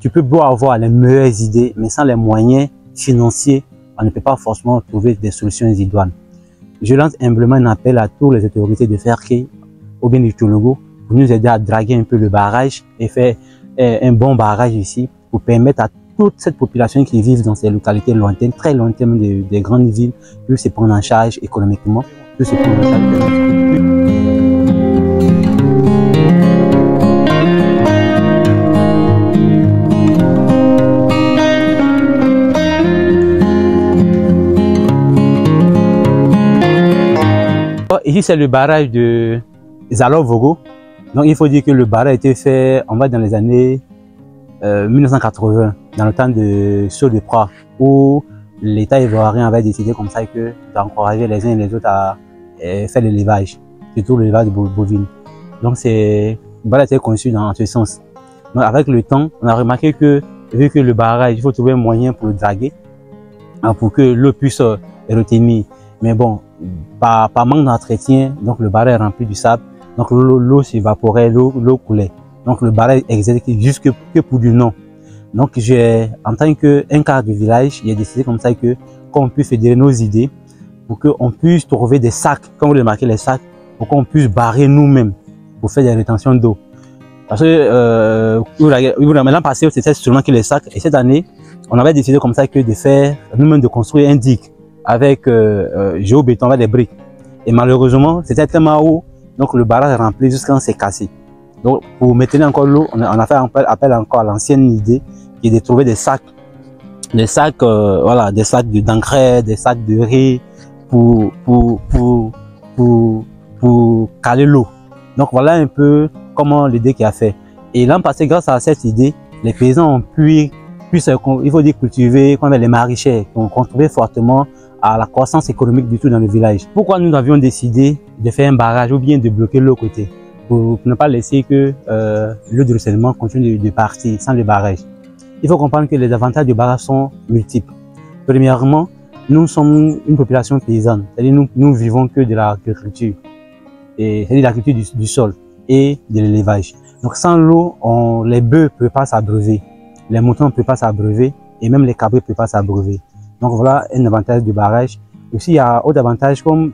tu peux beau avoir les meilleures idées, mais sans les moyens financiers, on ne peut pas forcément trouver des solutions idoines. Je lance humblement un appel à toutes les autorités de Ferke ou bien du Togo pour nous aider à draguer un peu le barrage et faire un bon barrage ici pour permettre à toute cette population qui vit dans ces localités lointaines, très lointaines des grandes villes, de se prendre en charge économiquement, de se prendre en charge. Ici, c'est le barrage de Zalo-Vogo. Donc, il faut dire que le barrage a été fait, on va dans les années 1980, dans le temps de Saut de Proie, où l'État ivoirien avait décidé comme ça d'encourager les uns et les autres à faire l'élevage, surtout l'élevage de bovine. Donc, le barrage a été conçu dans ce sens. Donc, avec le temps, on a remarqué que, vu que le barrage, il faut trouver un moyen pour le draguer, pour que l'eau puisse retenir. Mais bon, par manque d'entretien, donc le barrage est rempli du sable, donc l'eau s'évaporait, l'eau coulait. Donc le barrage existe juste que pour du nom. Donc en tant qu'un quart du village, j'ai décidé comme ça qu'on puisse fédérer nos idées pour qu'on puisse trouver des sacs, comme vous remarquez les sacs, pour qu'on puisse barrer nous-mêmes pour faire des rétentions d'eau. Parce que l'an passé, c'était seulement que les sacs, et cette année, on avait décidé comme ça de faire nous-mêmes, de construire un digue avec géobéton, avec des briques. Et malheureusement, c'était tellement haut, donc le barrage est rempli jusqu'à s'est cassé. Donc pour maintenir encore l'eau, on a fait appel encore à l'ancienne idée qui est de trouver des sacs, voilà, des sacs d'engrais, des sacs de riz pour caler l'eau. Donc voilà un peu comment l'idée qui a fait. Et l'an passé, grâce à cette idée, les paysans ont pu il faut dire cultiver les maraîchers, qui ont contribué fortement à la croissance économique du tout dans le village. Pourquoi nous avions décidé de faire un barrage ou bien de bloquer l'eau côté pour ne pas laisser que l'eau de ruissellement continue de partir sans le barrage. Il faut comprendre que les avantages du barrage sont multiples. Premièrement, nous sommes une population paysanne, c'est-à-dire nous vivons que de l'agriculture, c'est-à-dire la culture du sol et de l'élevage. Donc sans l'eau, les bœufs ne peuvent pas s'abreuver, les moutons ne peuvent pas s'abreuver et même les cabrits ne peuvent pas s'abreuver. Donc voilà un avantage du barrage. Aussi, il y a d'autres avantages comme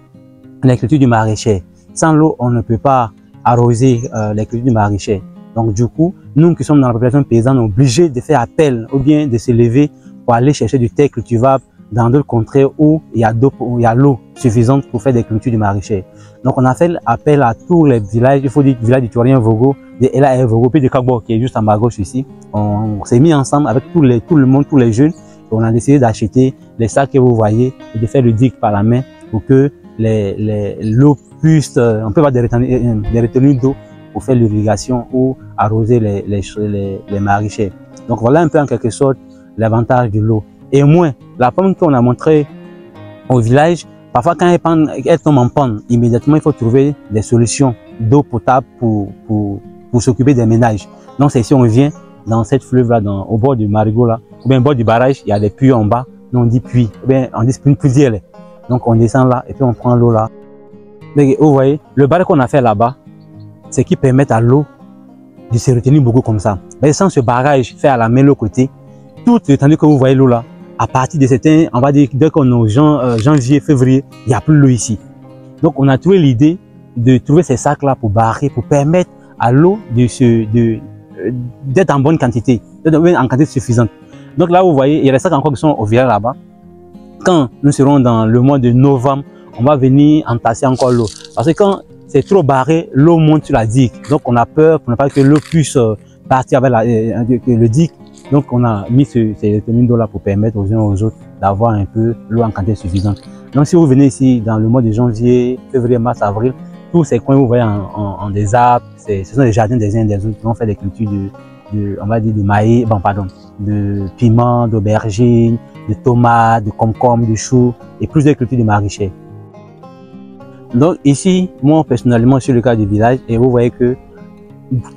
la culture du maraîcher. Sans l'eau, on ne peut pas arroser la culture du maraîcher. Donc du coup, nous qui sommes dans la population paysanne, on est obligés de faire appel ou bien de se lever pour aller chercher du terre cultivable dans d'autres contrées où il y a l'eau suffisante pour faire des cultures du maraîcher. Donc on a fait appel à tous les villages, il faut dire village du Tourien Vogo, de Ela Vogo, puis de Kagbo qui est juste à ma gauche ici. On s'est mis ensemble avec tout le monde, tous les jeunes. On a décidé d'acheter les sacs que vous voyez et de faire le digue par la main pour que l'eau puisse, on peut avoir des retenues d'eau pour faire l'irrigation ou arroser les maraîchers. Donc voilà un peu en quelque sorte l'avantage de l'eau. Et moins, la pomme qu'on a montré au village, parfois quand elle tombe en panne, immédiatement il faut trouver des solutions d'eau potable pour s'occuper des ménages. Donc c'est ici on vient dans cette fleuve là, au bord du marigot là, ou bien au bord du barrage, il y a des puits en bas, nous on dit puits, ou bien on dit une puisière. Donc on descend là et puis on prend l'eau là. Mais vous voyez, le barrage qu'on a fait là-bas, c'est qui permet à l'eau de se retenir beaucoup comme ça. Mais sans ce barrage fait à la main l'autre côté, tout l'étendue que vous voyez l'eau là, à partir de certains, on va dire dès qu'on est au janvier, février, il n'y a plus l'eau ici. Donc on a trouvé l'idée de trouver ces sacs là pour barrer, pour permettre à l'eau d'être en bonne quantité, d'être en quantité suffisante. Donc là vous voyez, il y a des sacs encore qui sont au village là-bas. Quand nous serons dans le mois de novembre, on va venir entasser encore l'eau. Parce que quand c'est trop barré, l'eau monte sur la digue. Donc on a peur pour ne pas que l'eau puisse partir avec le digue. Donc on a mis ces retenues d'eau là pour permettre aux uns aux autres d'avoir un peu l'eau en quantité suffisante. Donc si vous venez ici dans le mois de janvier, février, mars, avril, tous ces coins vous voyez en des arbres, ce sont des jardins des uns et des autres qui vont faire des cultures on va dire de maïs, de piments, d'aubergines, de tomates, de concombres, de choux et plusieurs cultures de maraîchers. Donc ici, moi personnellement, sur le cas du village, et vous voyez que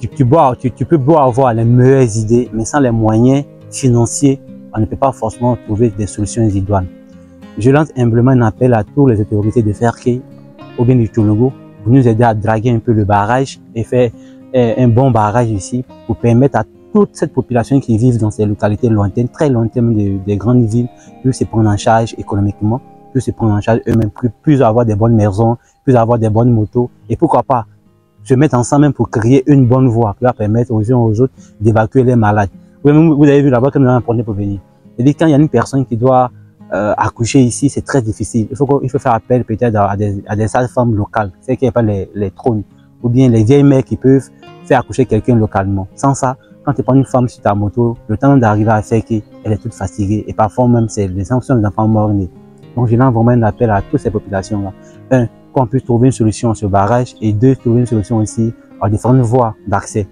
tu peux beau avoir les meilleures idées, mais sans les moyens financiers, on ne peut pas forcément trouver des solutions idoines. Je lance humblement un appel à toutes les autorités de Ferke ou bien du Togo pour nous aider à draguer un peu le barrage et faire un bon barrage ici pour permettre à toute cette population qui vit dans ces localités lointaines, très lointaines des grandes villes, puissent se prendre en charge économiquement, puissent se prendre en charge eux-mêmes, puissent avoir des bonnes maisons, puissent avoir des bonnes motos, et pourquoi pas se mettre ensemble même pour créer une bonne voie qui va permettre aux uns aux autres d'évacuer les malades. Vous avez vu là-bas que nous avons un problème pour venir. C'est-à-dire quand il y a une personne qui doit accoucher ici, c'est très difficile. Il faut faire appel peut-être à des sages-femmes locales, c'est qu'il n'y a pas les trônes, ou bien les vieilles mères qui peuvent faire accoucher quelqu'un localement. Sans ça, quand tu prends une femme sur ta moto, le temps d'arriver à Feke, elle est toute fatiguée et parfois même c'est les enfants morts-nés. Donc je lance vraiment un appel à toutes ces populations-là. Un, qu'on puisse trouver une solution sur le barrage, et deux, trouver une solution aussi à différentes voies d'accès.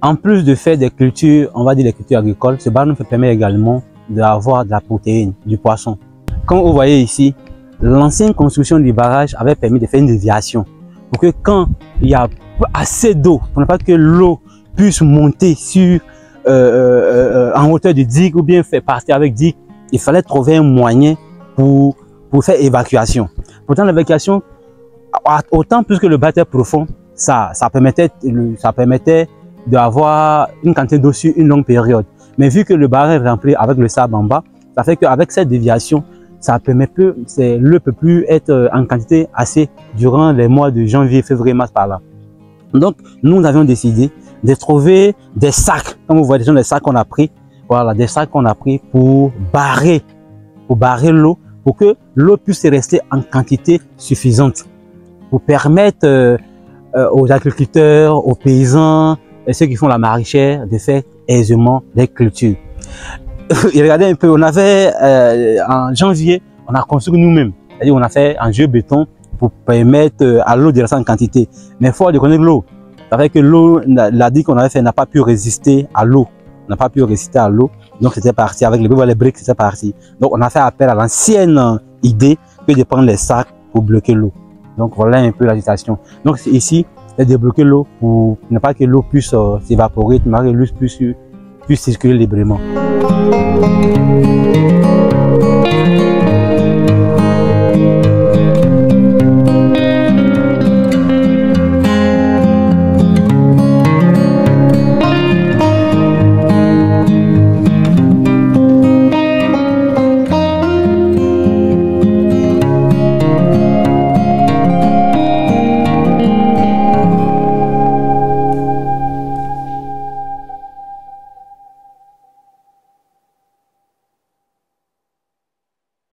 En plus de faire des cultures, on va dire des cultures agricoles, ce barrage nous permet également d'avoir de la protéine, du poisson. Comme vous voyez ici, l'ancienne construction du barrage avait permis de faire une déviation pour que quand il y a assez d'eau, pour ne pas que l'eau puisse monter sur en hauteur de digue ou bien faire partir avec digue, il fallait trouver un moyen pour faire évacuation. Pourtant l'évacuation, autant plus que le bas était profond, ça permettait d'avoir une quantité d'eau sur une longue période. Mais vu que le barrage est rempli avec le sable en bas, ça fait qu'avec cette déviation, ça permet peu, l'eau peut plus être en quantité assez durant les mois de janvier, février, mars par là. Donc, nous avions décidé de trouver des sacs, comme vous voyez, des sacs qu'on a pris, voilà, des sacs qu'on a pris pour barrer l'eau, pour que l'eau puisse rester en quantité suffisante, pour permettre aux agriculteurs, aux paysans et ceux qui font la maraîchère de faire aisément des cultures. Et regardez un peu, on avait en janvier, on a construit nous-mêmes, c'est-à-dire on a fait en géobéton pour permettre à l'eau de rester en quantité. Mais il faut reconnaître l'eau. Ça fait que l'eau, la digue qu'on avait fait n'a pas pu résister à l'eau. N'a pas pu résister à l'eau. Donc c'était parti avec les briques, c'était parti. Donc on a fait appel à l'ancienne idée que de prendre les sacs pour bloquer l'eau. Donc voilà un peu la situation. Donc ici, c'est de bloquer l'eau pour ne pas que l'eau puisse s'évaporer, que l'eau puisse circuler librement.